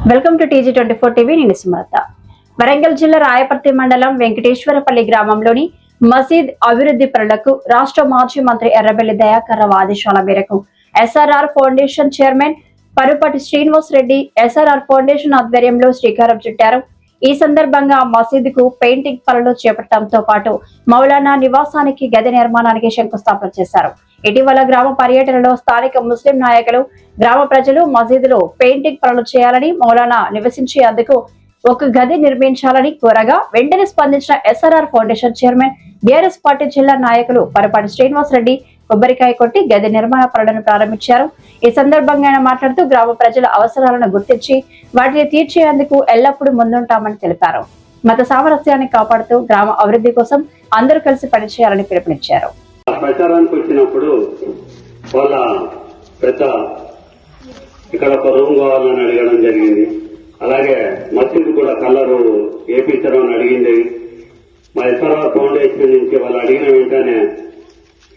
Welcome to TG24 TV. నేను సుమలత. వరంగల్ జిల్లా రాయపర్తి మండలం వెంకటేశ్వరపల్లి గ్రామంలోని మసీద్ అభివృద్ధి పనులకు రాష్ట్ర మాజీ మంత్రి ఎర్రబెల్లి దయాకర్ రావు ఆదేశాల మేరకు SRR foundation chairman Parupati Srinivas Reddy SRR foundation ఆధ్వర్యంలో శ్రీకారం చుట్టారు. ఈ సందర్భంగా మసీదుకు పెయింటింగ్ పనులు చేపట్టడంతో పాటు మౌలానా నివాసానికి గది నిర్మాణానికి శంకుస్థాపన చేశారు. ఇటీవల గ్రామ పర్యటనలో స్థానిక ముస్లిం నాయకులు, గ్రామ ప్రజలు మసీదులో పెయింటింగ్ పనులు చేయాలని, మౌలానా నివసించేందుకు ఒక గది నిర్మించాలని కోరగా వెంటనే స్పందించిన SRR foundation chairman BRS party జిల్లా నాయకులు పరపాటి శ్రీనివాస్ రెడ్డి కొబ్బరికాయ కొట్టి గది నిర్మాణ పనులను ప్రారంభించారు. ఈ సందర్భంగా ఆయన మాట్లాడుతూ గ్రామ ప్రజల అవసరాలను గుర్తించి వాటిని తీర్చేందుకు ఎల్లప్పుడూ ముందుంటామని తెలిపారు. మత సామరస్యాన్ని కాపాడుతూ గ్రామ అభివృద్ధి కోసం అందరూ కలిసి పనిచేయాలని పిలుపునిచ్చారు. ప్రచారానికి వచ్చినప్పుడు వాళ్ళ పెద్ద ఇక్కడ ఒక రూమ్ కావాలని అడగడం జరిగింది. అలాగే మసీదు కూడా కలరు వేయించడం అడిగింది. మా SRR ఫౌండేషన్ నుంచి వాళ్ళు అడిగిన వెంటనే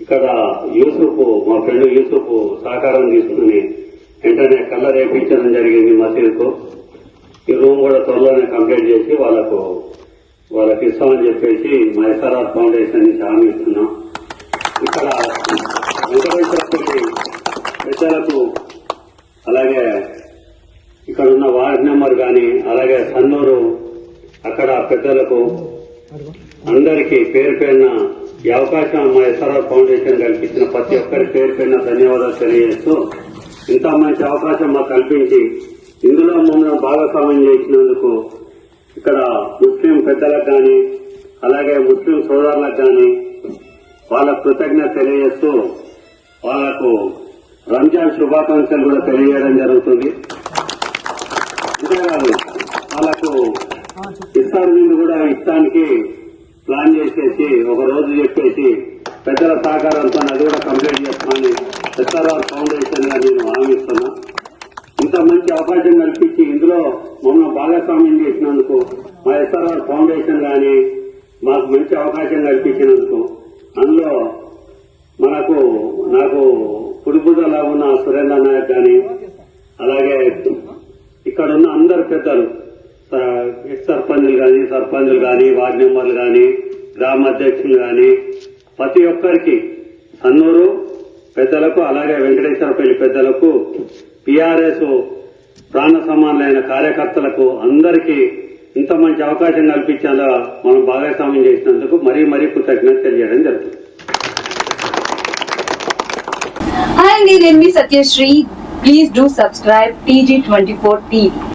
ఇక్కడ యూసుఫ్, మా ఫ్రెండ్ యూసుఫ్ సహకారం తీసుకుని వెంటనే కలర్ వేయించడం జరిగింది మసీదుకు. ఈ రూమ్ కూడా త్వరలోనే కంప్లీట్ చేసి వాళ్ళకి ఇస్తామని చెప్పేసి మా SRR ఫౌండేషన్ నుంచి హామీ ఇస్తున్నాం. ఇక్కడ వెంకటేశ్వరపల్లి పెద్దలకు, అలాగే ఇక్కడ ఉన్న వార్డ్ నెంబర్ కానీ, అలాగే సన్నూరు అక్కడ పెద్దలకు అందరికీ పేరు పేరున ఈ అవకాశం మా SRR ఫౌండేషన్ కల్పించిన ప్రతి ఒక్కరి పేరు పేరున ధన్యవాదాలు తెలియజేస్తూ, ఇంత మంచి అవకాశం మాకు కల్పించి ఇందులో మమ్మల్ని భాగస్వామ్యం చేసినందుకు ఇక్కడ ముస్లిం పెద్దలకు కానీ, అలాగే ముస్లిం సోదరులకు కానీ వాళ్ళకు కృతజ్ఞత తెలియజేస్తూ వాళ్లకు రంజాన్ శుభాకాంక్షలు కూడా తెలియజేయడం జరుగుతుంది. అంతేకాదు వాళ్ళకు ఇఫ్తార్ విందు కూడా ఇస్తానికి ప్లాన్ చేసేసి ఒక రోజు చెప్పేసి పెద్దల సహకారంతో అది కూడా కంప్లీట్ చేస్తామని SRR ఫౌండేషన్ గా నేను హామీస్తున్నా. ఇంత మంచి అవకాశం కల్పించి ఇందులో మమ్మల్ని భాగస్వామ్యం చేసినందుకు మా SRR ఫౌండేషన్ గాని మాకు మంచి అవకాశం కల్పించినందుకు, అందులో నాకు పుడిపుదలా ఉన్న సురేంద్ర నాయక్ గాని, అలాగే ఇక్కడున్న అందరు పెద్దలు, సర్పంచులు గాని, వార్డు మెంబర్లు గాని, గ్రామ అధ్యక్షులు గాని, ప్రతి ఒక్కరికి, సన్నూరు పెద్దలకు, అలాగే వెంకటేశ్వరపల్లి పెద్దలకు, PRS ప్రాణ సమానులైన కార్యకర్తలకు అందరికీ ఇంత మంచి అవకాశం కల్పించేలా మనం భాగస్వామ్యం చేసినందుకు మరీ కృతజ్ఞత తెలియజేయడం జరుగుతుంది. Hi, నేను మీ Satyasri. Please do subscribe TG24 TV.